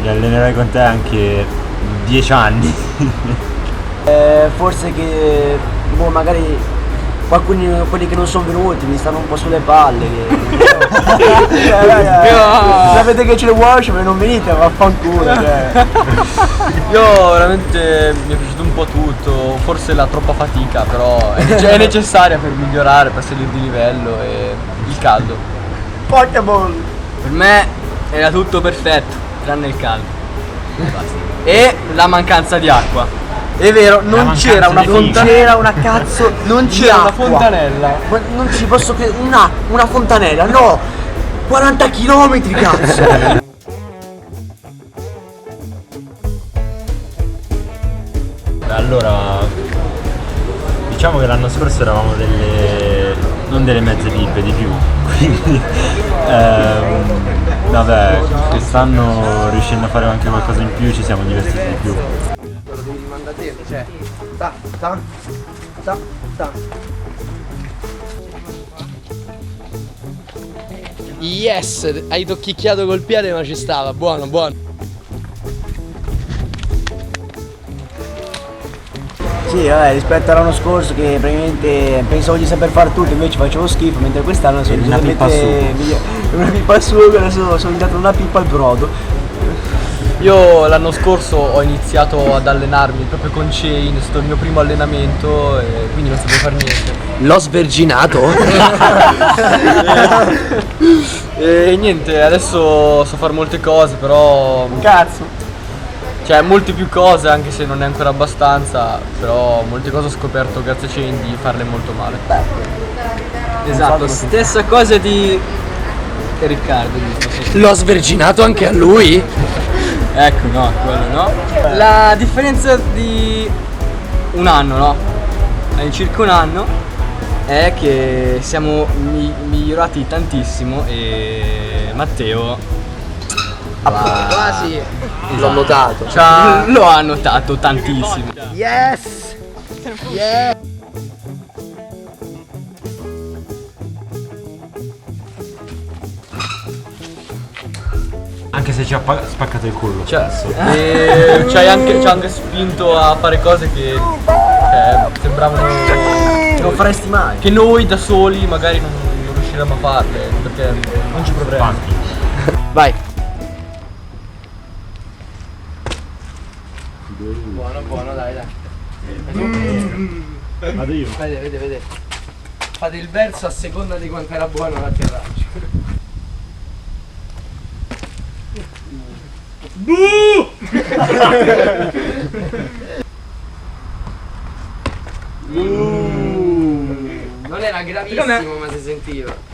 mi allenerai con te anche 10 anni. Forse che magari quelli che non sono venuti mi stanno un po' sulle palle. Sapete che ce le workshop e non venite, vaffanculo. Io veramente mi è piaciuto un po' tutto, forse la troppa fatica, però è necessaria per migliorare, per salire di livello, e il caldo. Pokémon! Per me era tutto perfetto, tranne il caldo. Basta. E la mancanza di acqua. È vero, non c'era una fontanella. Ma non ci posso credere, una fontanella, no! 40 km, cazzo! Allora, diciamo che l'anno scorso eravamo non delle mezze pippe, di più. Quindi vabbè, quest'anno riuscendo a fare anche qualcosa in più ci siamo divertiti di più. Lo devi rimandare te, cioè, ta. Yes, hai tocchicchiato col piede ma ci stava, buono. Sì, vabbè, rispetto all'anno scorso che praticamente pensavo di saper fare tutto, invece facevo schifo, mentre quest'anno sono una pippa una pippa al sugo, adesso sono diventato una pippa al brodo. Io l'anno scorso ho iniziato ad allenarmi proprio con Chain, è stato il mio primo allenamento e quindi non si può fare niente. L'ho sverginato? E niente, adesso so fare molte cose, però Cazzo! cioè molte più cose, anche se non è ancora abbastanza, però molte cose ho scoperto grazie a Chain di farle molto male. Esatto, stessa cosa di Riccardo, giusto? L'ho sverginato anche a lui? Ecco, no, quello no. La differenza di un anno, no? Circa un anno è che siamo migliorati tantissimo e Matteo Quasi l'ho notato. lo ha notato tantissimo. Yes! Anche se ci ha spaccato il culo. Cioè, e ci ha anche spinto a fare cose che sembravano Non faresti mai! che noi da soli magari non riusciremo a farle, perché non ci proveremo. Vai. Buono, dai. Vado io. Vede. Fate il verso a seconda di quanto era buono l'atterraggio. Non era gravissimo ma si sentiva.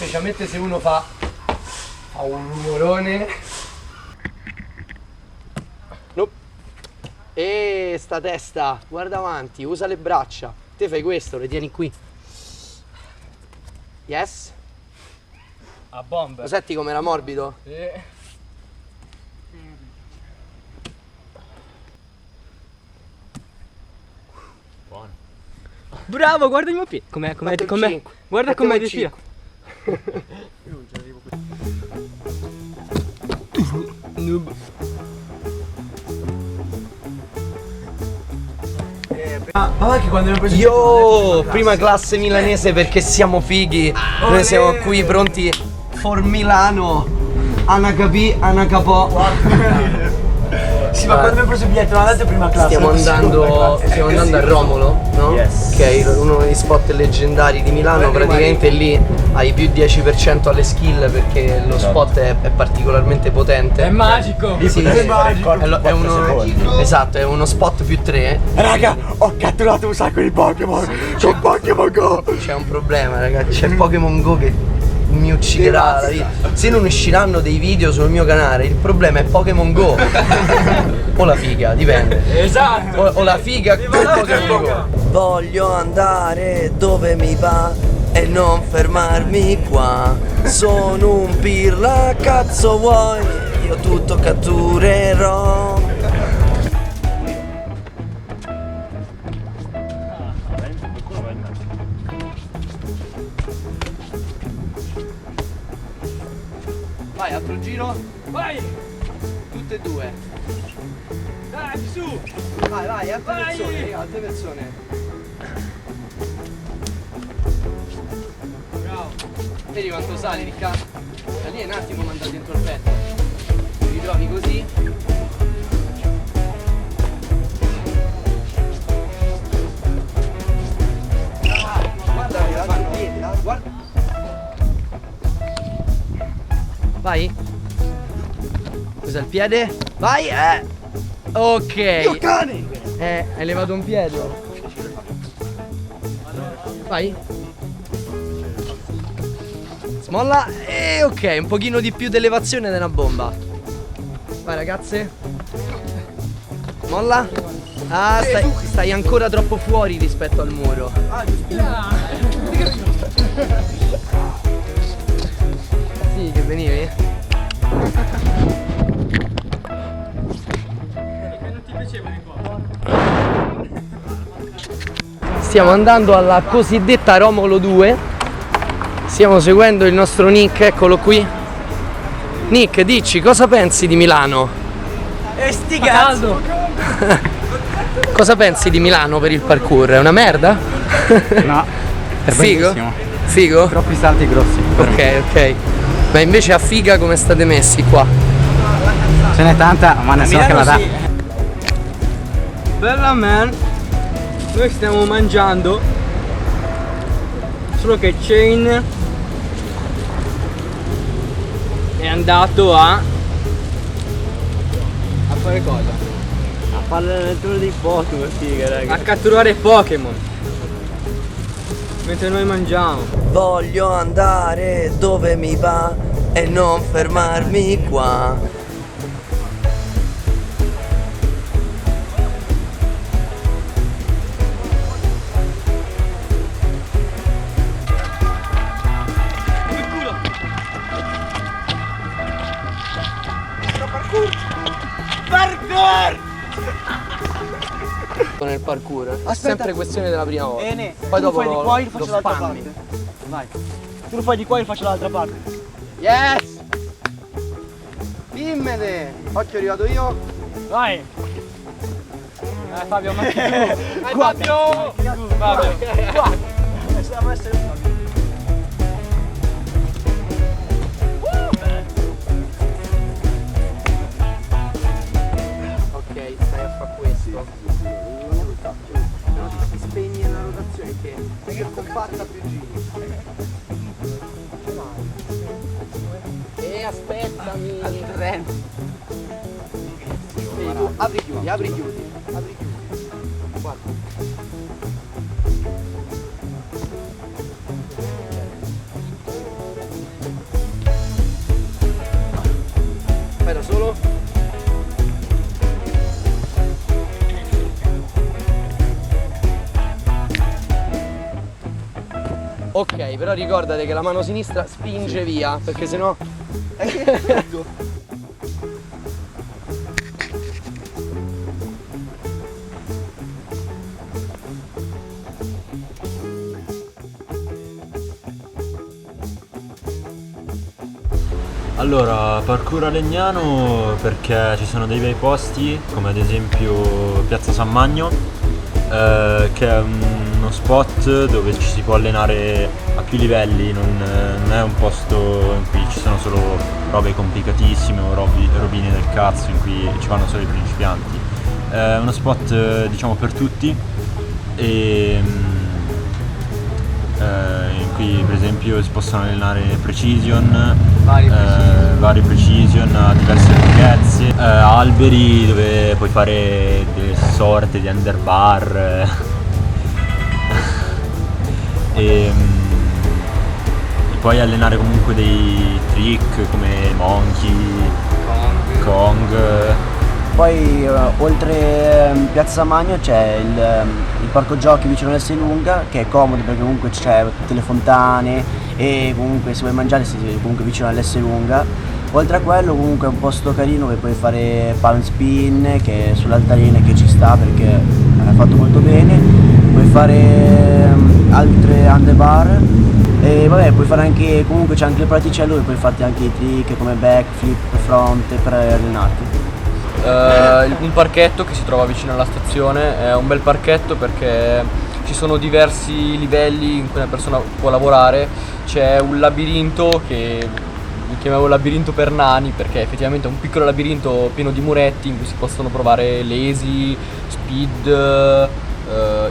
Specialmente se uno fa un rumorone. Nope. E sta testa, guarda avanti, usa le braccia. Te fai questo, le tieni qui. Yes. A bomba. Lo senti com'era morbido? Bravo, guarda il mio piede. Com'è? Fatto il Com'è? cinque. Guarda Fatto com'è il di fila. Noob. Ma che quando abbiamo preso Io, prima classe milanese perché siamo fighi. Noi siamo qui pronti for Milano. Anna capì, Anna capò. Sì, ma quando abbiamo preso il biglietto non andate prima classe. Stiamo andando a Romolo, no? Yes. Che è uno degli spot leggendari di Milano. Praticamente lì hai più 10% alle skill perché lo spot è particolarmente potente. È magico. Sì, È magico. è uno, esatto, è uno spot più 3. Raga, ho catturato un sacco di Pokémon. C'è Pokémon Go. C'è un problema, ragazzi, c'è Pokémon Go che mi ucciderà la vita. Se non usciranno dei video sul mio canale, il problema è Pokémon Go. O la figa, dipende. Esatto. O la figa con Pokémon Go. Voglio andare dove mi va e non fermarmi qua. Sono un pirla, cazzo vuoi? Io tutto catturerò. Vai, altro giro. Vai! Tutte e due. Dai, su! Vai, altre Vai! persone, altre persone. Bravo! Vedi quanto sali, Riccardo? Da lì è un attimo mandato dentro il petto. Ti ritrovi così. Guarda che fanno piedi, guarda. Vai. Usa il piede. Vai, Ok. Cane! Hai levato un piede. Vai. Smolla. Ok, un pochino di più d'elevazione della bomba. Vai ragazze. Molla. Ah, stai ancora troppo fuori rispetto al muro. Sì, che venivi? Non ti piaceva di qua? Stiamo andando alla cosiddetta Romolo 2. Stiamo seguendo il nostro Nick, eccolo qui. Nick, dici, cosa pensi di Milano? E sti cazzo! Cosa pensi di Milano per il parkour? È una merda? No, È figo? bellissimo. Figo? Troppi salti grossi. Ok. Ma invece a figa come state messi qua? Ce n'è tanta, ma nessuno che la dà. Bella man! Noi stiamo mangiando. Solo che Chain è andato a fare cosa? A fare l'allenatore dei Pokémon, figa, raga. A catturare Pokémon. Mentre noi mangiamo. Voglio andare dove mi va e non fermarmi qua. Nel parkour è sempre questione della prima volta. Bene, Poi tu dopo fai di qua, io lo faccio dall'altra spammi. parte. Vai. Tu lo fai di qua, io faccio dall'altra parte. Yes! Dimmene! Occhio, è arrivato io. Vai! Fabio, ma tu! Vai Qua. Fabio! Fabio! Stiamo essere un Ok, stai a fare questo. Però ti spegni la rotazione che più è compatta più giri. Aspettami! Al treno! Apri chiudi, apri chiudi, apri chiudi. Guarda. Fai da solo? Ok, però ricordate che la mano sinistra spinge via, perché sennò... Allora, parkour a Legnano perché ci sono dei bei posti, come ad esempio Piazza San Magno, che è uno spot dove ci si può allenare a più livelli, non è un posto in cui ci sono solo robe complicatissime o robine del cazzo in cui ci vanno solo i principianti. È uno spot diciamo per tutti e in cui per esempio si possono allenare precision, vari precision a diverse lunghezze, alberi dove puoi fare delle sorte di underbar e puoi allenare comunque dei trick come Monkey, Kong. Poi oltre Piazza Magno c'è il parco giochi vicino all'S Lunga, che è comodo perché comunque c'è tutte le fontane e comunque se vuoi mangiare sei comunque vicino all'S Lunga. Oltre a quello comunque è un posto carino dove puoi fare palm spin che è sull'altalena, che ci sta perché è fatto molto bene. Puoi fare altre handlebar e vabbè, puoi fare anche, comunque c'è anche le particelle dove puoi farti anche i trick come backflip, front per allenarti. Un parchetto che si trova vicino alla stazione, è un bel parchetto perché ci sono diversi livelli in cui una persona può lavorare. C'è un labirinto che mi chiamavo labirinto per nani perché effettivamente è un piccolo labirinto pieno di muretti in cui si possono provare lazy, speed,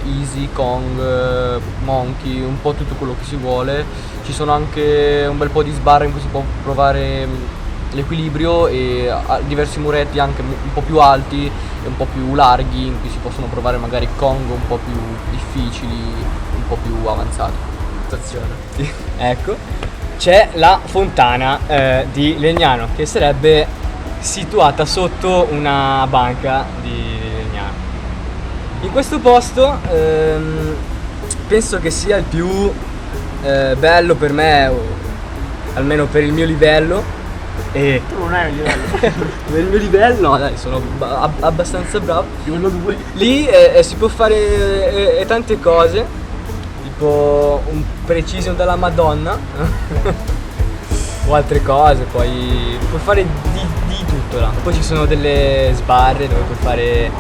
easy, Kong, monkey, un po' tutto quello che si vuole. Ci sono anche un bel po' di sbarre in cui si può provare l'equilibrio e diversi muretti anche un po' più alti e un po' più larghi in cui si possono provare magari Kong un po' più difficili, un po' più avanzati. Stazione. Ecco, c'è la fontana di Legnano che sarebbe situata sotto una banca di Legnano. In questo posto penso che sia il più bello per me, o almeno per il mio livello. E Tu non hai un livello. per il mio livello, no dai, sono abbastanza bravo. Livello 2. Lì si può fare tante cose, tipo un precision della Madonna o altre cose, poi puoi fare di tutto là. Poi ci sono delle sbarre dove puoi fare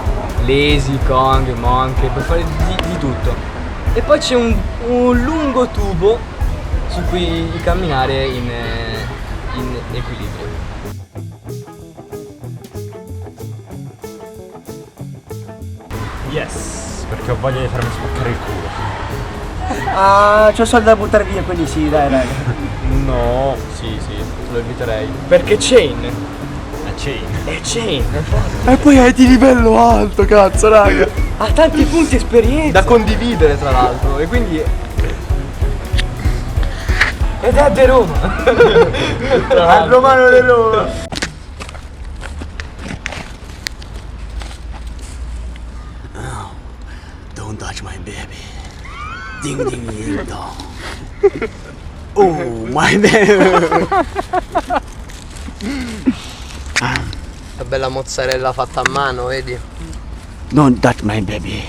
lazy, Kong, monkey, puoi fare di tutto. E poi c'è un lungo tubo su cui camminare in equilibrio. Yes, perché ho voglia di farmi spaccare il culo. Ah, c'ho soldi da buttare via, quindi sì, dai. No, sì, lo eviterei. Perché Chain A chain. è Chain. E poi è di livello alto, cazzo, raga. Ha tanti punti esperienza. Da condividere tra l'altro. E quindi Ed è di Roma. Al romano di Roma. Don't touch my baby. Ding ding ding dong. Oh my baby. La bella mozzarella fatta a mano, vedi? Don't touch my baby.